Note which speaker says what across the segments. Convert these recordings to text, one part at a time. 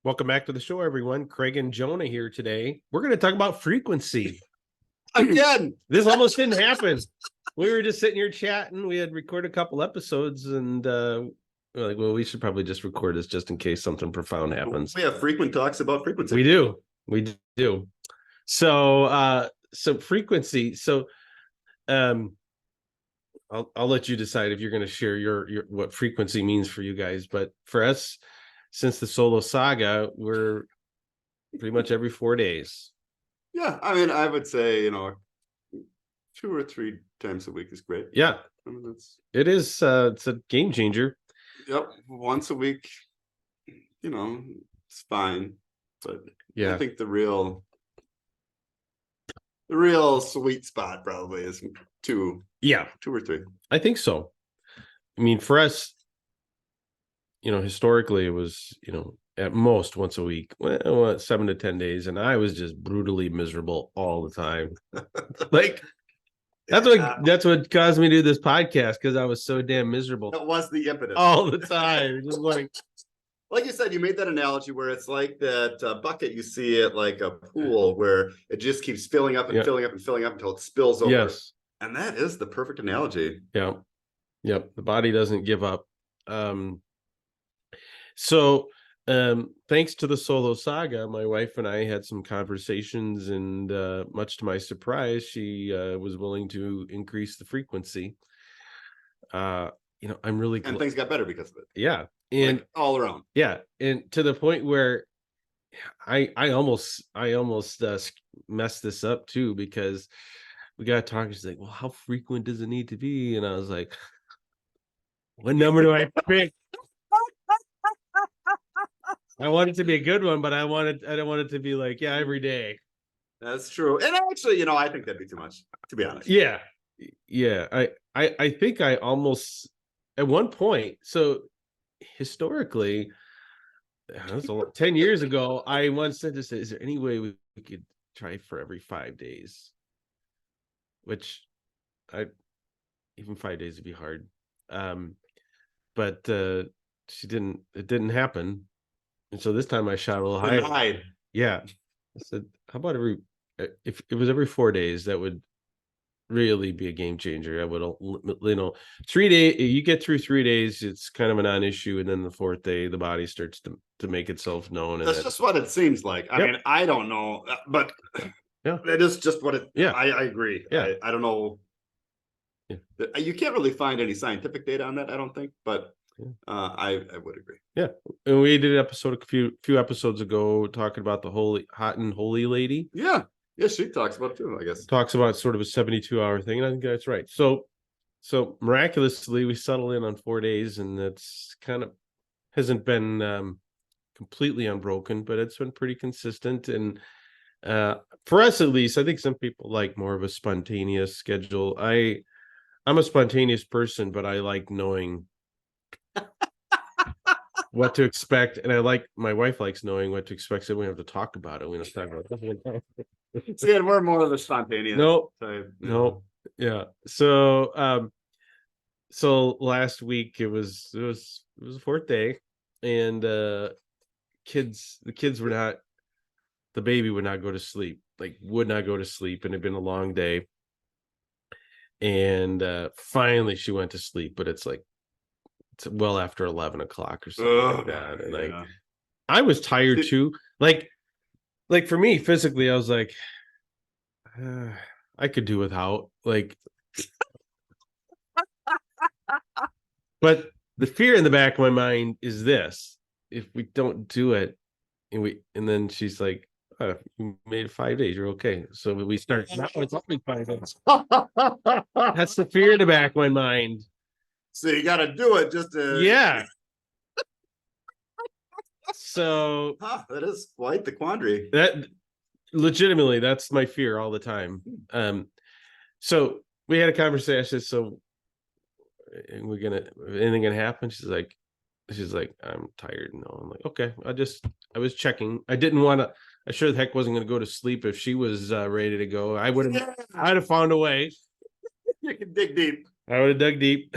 Speaker 1: Welcome back to the show, everyone. Craig and Jonah here today. We're going to talk about frequency.
Speaker 2: Again,
Speaker 1: this almost didn't happen. We were just sitting here chatting. We had recorded a couple episodes, and we're like, well, we should probably just record this just in case something profound happens.
Speaker 2: We have frequent talks about frequency.
Speaker 1: We do. So frequency. So, I'll let you decide if you're going to share your what frequency means for you guys. But for us, since the solo saga, we're pretty much every 4 days.
Speaker 2: Yeah, I mean, I would say 2 or 3 times a week is great.
Speaker 1: Yeah,
Speaker 2: I mean,
Speaker 1: it is. It's a game changer.
Speaker 2: Yep, once a week, it's fine. But
Speaker 1: yeah,
Speaker 2: I think the real sweet spot probably is 2.
Speaker 1: Yeah,
Speaker 2: 2 or 3.
Speaker 1: I think so. I mean, for us, historically it was, at most once a week, 7 to 10 days, and I was just brutally miserable all the time. Like that's what caused me to do this podcast, because I was so damn miserable.
Speaker 2: That was the impetus
Speaker 1: all the time. Just
Speaker 2: like you said, you made that analogy where it's like that bucket you see at like a pool where it just keeps filling up and filling up and filling up until it spills over.
Speaker 1: Yes.
Speaker 2: And that is the perfect analogy.
Speaker 1: Yeah. Yep. The body doesn't give up. So thanks to the solo saga, my wife and I had some conversations, and much to my surprise, she was willing to increase the frequency. I'm really
Speaker 2: and things got better because of it.
Speaker 1: Yeah. And
Speaker 2: like all around.
Speaker 1: Yeah. And to the point where I almost messed this up too, because we got talking. She's like, well, how frequent does it need to be? And I was like, what number do I pick? I want it to be a good one, but I don't want it to be like, every day.
Speaker 2: That's true. And actually, I think that'd be too much, to be honest.
Speaker 1: Yeah. I think I almost, at one point, so historically, 10 years ago, I once said this, is there any way we could try for every 5 days? Which even 5 days would be hard. But it didn't happen. And so this time I shot a little higher. Yeah. I said, how about if it was every 4 days, that would really be a game changer. I would, 3 days, you get through 3 days, it's kind of a non-issue. And then the 4th day, the body starts to make itself known.
Speaker 2: That's just what it seems like. I mean, I don't know, but it is just what it, I agree.
Speaker 1: Yeah.
Speaker 2: I don't know. Yeah. You can't really find any scientific data on that, I don't think, but I would agree.
Speaker 1: Yeah. And we did an episode a few episodes ago talking about the hot and holy lady.
Speaker 2: Yeah. Yeah, she talks about it too, I guess.
Speaker 1: Talks about sort of a 72-hour thing, and I think that's right. So miraculously we settled in on 4 days, and that's kind of hasn't been completely unbroken, but it's been pretty consistent. And for us, at least, I think some people like more of a spontaneous schedule. I'm a spontaneous person, but I like knowing what to expect, and my wife likes knowing what to expect, so we don't have to talk about it. We don't talk about it.
Speaker 2: See, and we're more of a spontaneous type.
Speaker 1: No. Yeah. So last week it was the 4th day, and the baby would not go to sleep, and it'd been a long day. And finally she went to sleep, but it's well after 11 o'clock or something like that. And I was tired too. Like for me physically, I was like, I could do without, but the fear in the back of my mind is this: if we don't do it, and then she's like, oh, you made 5 days, you're okay. So we start, now it's only 5 days. That's the fear in the back of my mind.
Speaker 2: So you got to do it just to...
Speaker 1: Yeah. So...
Speaker 2: that is quite the quandary.
Speaker 1: That, legitimately, that's my fear all the time. So we had a conversation. So anything gonna happen? She's like, I'm tired. No, I'm like, okay. I was checking. I sure the heck wasn't going to go to sleep if she was ready to go. I'd have found a way.
Speaker 2: You can dig deep.
Speaker 1: I would have dug deep.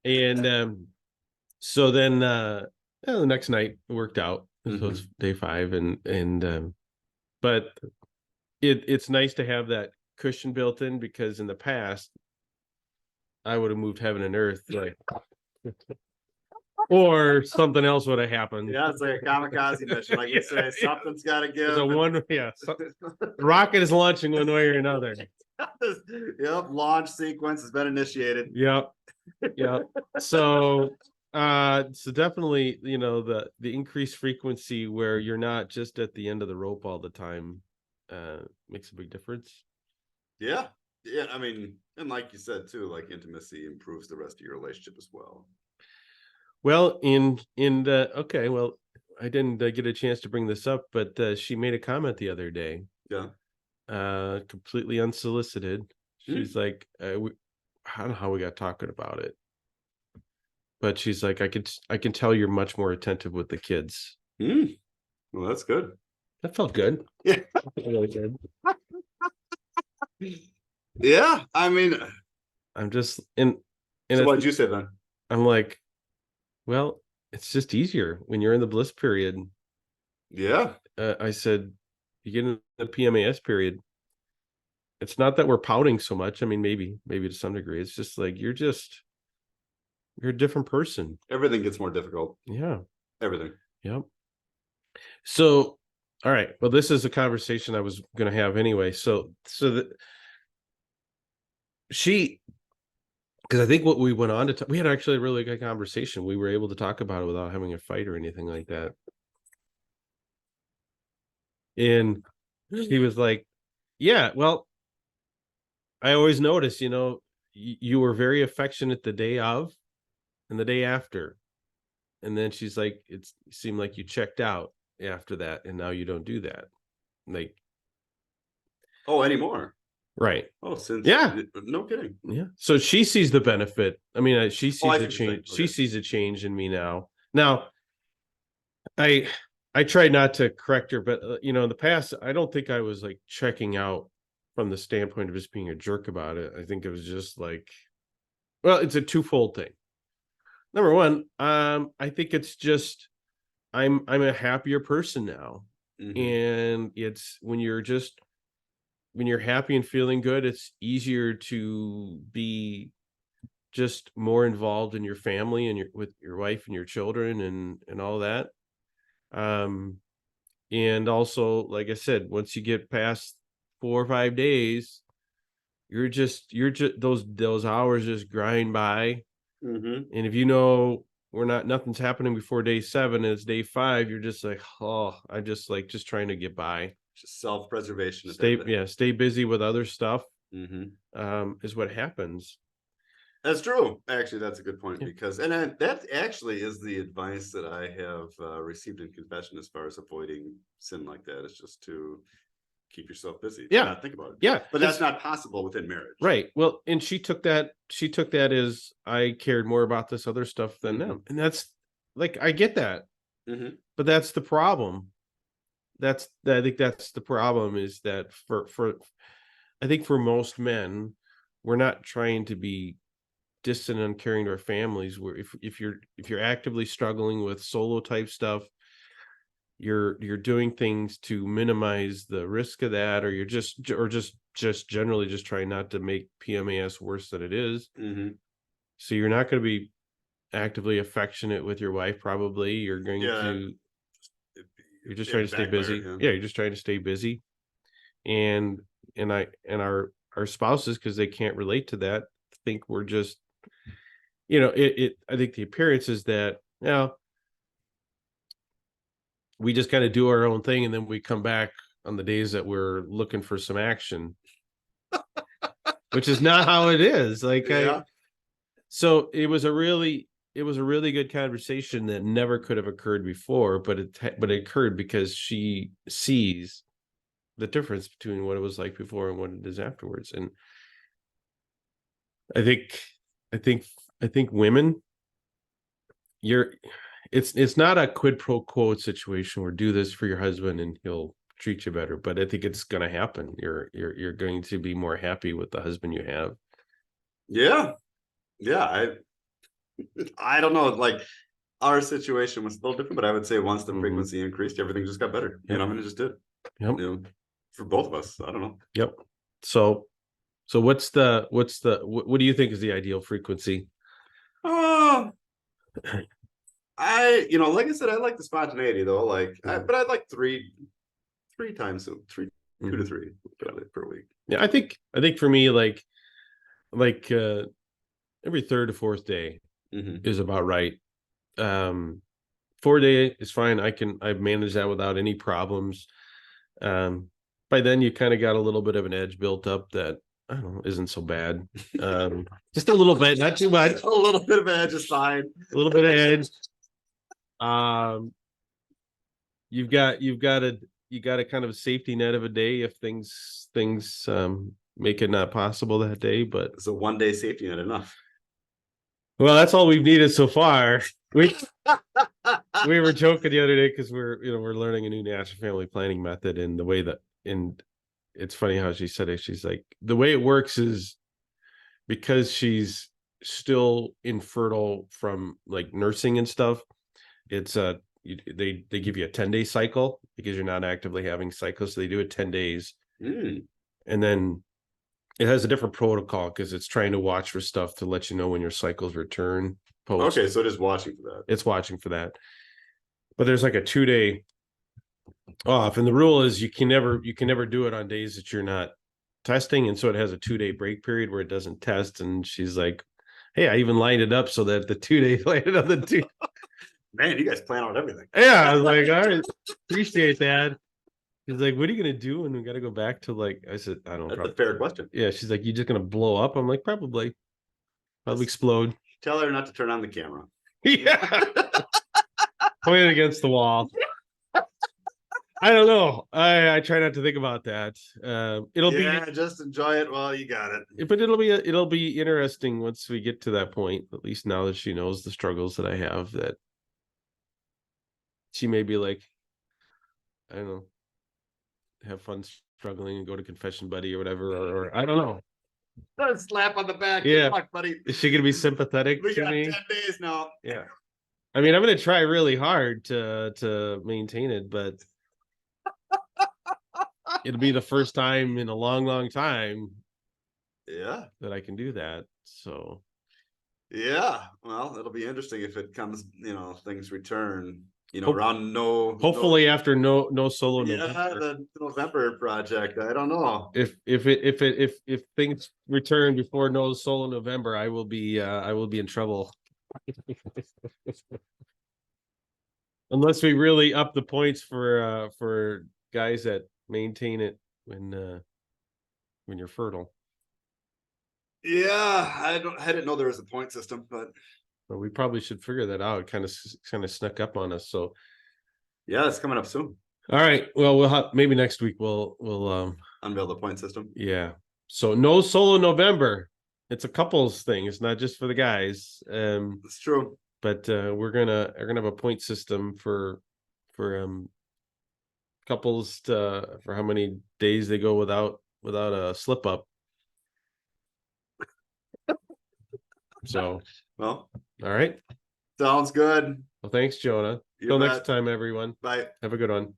Speaker 1: And so then the next night it worked out. So it's day 5, but it's nice to have that cushion built in, because in the past I would have moved heaven and earth, like, or something else would have happened.
Speaker 2: Yeah, it's like a kamikaze mission. Like you say, something's got to give.
Speaker 1: So the rocket is launching one way or another.
Speaker 2: Yep, launch sequence has been initiated.
Speaker 1: Yep. So definitely, the increased frequency where you're not just at the end of the rope all the time makes a big difference.
Speaker 2: Yeah. I mean, and like you said too, like intimacy improves the rest of your relationship as well.
Speaker 1: Well, okay, well, I didn't get a chance to bring this up, but she made a comment the other day,
Speaker 2: Yeah.
Speaker 1: completely unsolicited. She's like, I don't know how we got talking about it, but she's like, I can tell you're much more attentive with the kids.
Speaker 2: Well, that's good.
Speaker 1: That felt good.
Speaker 2: Yeah.
Speaker 1: Really good.
Speaker 2: Yeah. I mean,
Speaker 1: I'm just
Speaker 2: so what'd you say then?
Speaker 1: I'm like, well, it's just easier when you're in the bliss period.
Speaker 2: Yeah.
Speaker 1: I said, you get in the PMAS period. It's not that we're pouting so much. I mean, maybe to some degree. It's just like you're a different person.
Speaker 2: Everything gets more difficult.
Speaker 1: Yeah.
Speaker 2: Everything.
Speaker 1: Yep. So, all right. Well, this is a conversation I was going to have anyway. So that because I think what we went on to we had actually a really good conversation. We were able to talk about it without having a fight or anything like that. And he was like, yeah, well, I always notice, you were very affectionate the day of and the day after. And then she's like, it seemed like you checked out after that, and now you don't do that. Like,
Speaker 2: oh, anymore.
Speaker 1: Right.
Speaker 2: Oh, since no kidding.
Speaker 1: Yeah. So she sees the benefit. I mean, she sees the change.
Speaker 2: Okay.
Speaker 1: She sees a change in me now. Now, I tried not to correct her, but in the past, I don't think I was like checking out from the standpoint of just being a jerk about it. I think it was just like, well, it's a twofold thing. Number one, I think it's just I'm a happier person now. And it's when you're happy and feeling good, it's easier to be just more involved in your family and with your wife and your children and all that. And also, like I said, once you get past 4 or 5 days, you're just those hours just grind by. And if nothing's happening before day 7 and it's day 5, you're just like, oh, I just trying to get by.
Speaker 2: Just self-preservation.
Speaker 1: Stay busy with other stuff. Is what happens.
Speaker 2: That's true. Actually, that's a good point, because that actually is the advice that I have received in confession as far as avoiding sin like that. Is just to keep yourself busy. Not think about it.
Speaker 1: Yeah.
Speaker 2: But that's not possible within marriage.
Speaker 1: Right. Well, and she took that as I cared more about this other stuff than them. And that's like, I get that. But that's the problem. I think that's the problem, is that I think for most men, we're not trying to be distant and uncaring to our families. Where if you're actively struggling with solo type stuff, you're doing things to minimize the risk of that, or you're just generally just trying not to make PMAS worse than it is. So you're not going to be actively affectionate with your wife. Probably you're going to. You're just trying to stay busy. Yeah, you're just trying to stay busy, and our spouses, because they can't relate to that, think we're just, I think the appearance is that, we just kind of do our own thing, and then we come back on the days that we're looking for some action, which is not how it is. Like, so it was a really good conversation that never could have occurred before, but it occurred because she sees the difference between what it was like before and what it is afterwards. And I think women, it's not a quid pro quo situation where do this for your husband and he'll treat you better, but I think it's going to happen. You're going to be more happy with the husband you have.
Speaker 2: Yeah. I don't know. Like, our situation was a little different, but I would say once the
Speaker 1: Mhm.
Speaker 2: frequency increased, everything just got better. You
Speaker 1: Yep.
Speaker 2: know, I mean, it just did.
Speaker 1: Yep.
Speaker 2: You know, for both of us. I don't know.
Speaker 1: Yep. So what do you think is the ideal frequency?
Speaker 2: Oh, like I said, I like the spontaneity though. But I'd like three times, so 2 to
Speaker 1: Mhm.
Speaker 2: 3 per week.
Speaker 1: Yeah, I think for me, like every third or fourth day
Speaker 2: Hmm.
Speaker 1: is about right. Um 4 day is fine. I've managed that without any problems. Um by then you kind of got a little bit of an edge built up that I don't know isn't so bad. Just a little bit, not too much.
Speaker 2: A little bit of an edge is fine.
Speaker 1: A little bit of edge. Um you've got a kind of a safety net of a day if things make it not possible that day. But
Speaker 2: It's a 1 day safety net enough.
Speaker 1: well, that's all we've needed so far. We were joking the other day because we're learning a new natural family planning method, and the way that and it's funny how she said it. She's like, the way it works is because she's still infertile from like nursing and stuff. It's they give you a 10-day cycle because you're not actively having cycles. So they do it 10 days,
Speaker 2: Mm.
Speaker 1: and then it has a different protocol because it's trying to watch for stuff to let you know when your cycles return post.
Speaker 2: Okay, so it is watching for that.
Speaker 1: It's watching for that. But there's like a 2-day off, and the rule is you can never do it on days that you're not testing, and so it has a 2-day break period where it doesn't test. And she's like, hey, I even lined it up so that the 2 days landed on the two.
Speaker 2: Man, you guys plan out everything.
Speaker 1: Yeah, I was like, all right, appreciate that. She's like, what are you gonna do when we gotta go back to, like, I said, I don't know,
Speaker 2: That's a
Speaker 1: probably.
Speaker 2: fair question.
Speaker 1: Yeah, she's like, you just gonna blow up? I'm like, probably
Speaker 2: Just
Speaker 1: explode.
Speaker 2: tell her not to turn on the camera.
Speaker 1: Yeah, point it against the wall. I don't know. I try not to think about that. It'll
Speaker 2: Yeah, just enjoy it while you got it.
Speaker 1: but it'll be interesting once we get to that point. At least now that she knows the struggles that I have, that she may be like, I don't know, have fun struggling and go to confession buddy or whatever, or I don't know.
Speaker 2: Slap on the back.
Speaker 1: Yeah.
Speaker 2: Good luck, buddy.
Speaker 1: Is she gonna be sympathetic
Speaker 2: We
Speaker 1: to
Speaker 2: got
Speaker 1: me?
Speaker 2: 10 days now.
Speaker 1: Yeah. I mean, I'm gonna try really hard to maintain it, but it'll be the first time in a long, long time
Speaker 2: Yeah.
Speaker 1: that I can do that. So
Speaker 2: Yeah. Well, it'll be interesting if it comes, things return,
Speaker 1: Hope-
Speaker 2: around
Speaker 1: hopefully after no solo
Speaker 2: yeah,
Speaker 1: November.
Speaker 2: the November project. I don't know.
Speaker 1: If things return before no solo November, I will be in trouble. Unless we really up the points for guys that maintain it when you're fertile.
Speaker 2: Yeah, I didn't know there was a point system, but
Speaker 1: But we probably should figure that out. It kind of snuck up on us. So
Speaker 2: yeah, it's coming up soon.
Speaker 1: all right. Well, we'll have maybe next week we'll
Speaker 2: Unveil the point system.
Speaker 1: yeah. So no solo November. It's a couples thing. It's not just for the guys.
Speaker 2: It's true.
Speaker 1: But we're gonna have a point system for couples for how many days they go without a slip up. So
Speaker 2: Well,
Speaker 1: all right.
Speaker 2: sounds good.
Speaker 1: Well, thanks, Jonah.
Speaker 2: You
Speaker 1: Till
Speaker 2: bet.
Speaker 1: next time, everyone.
Speaker 2: Bye.
Speaker 1: Have a good one.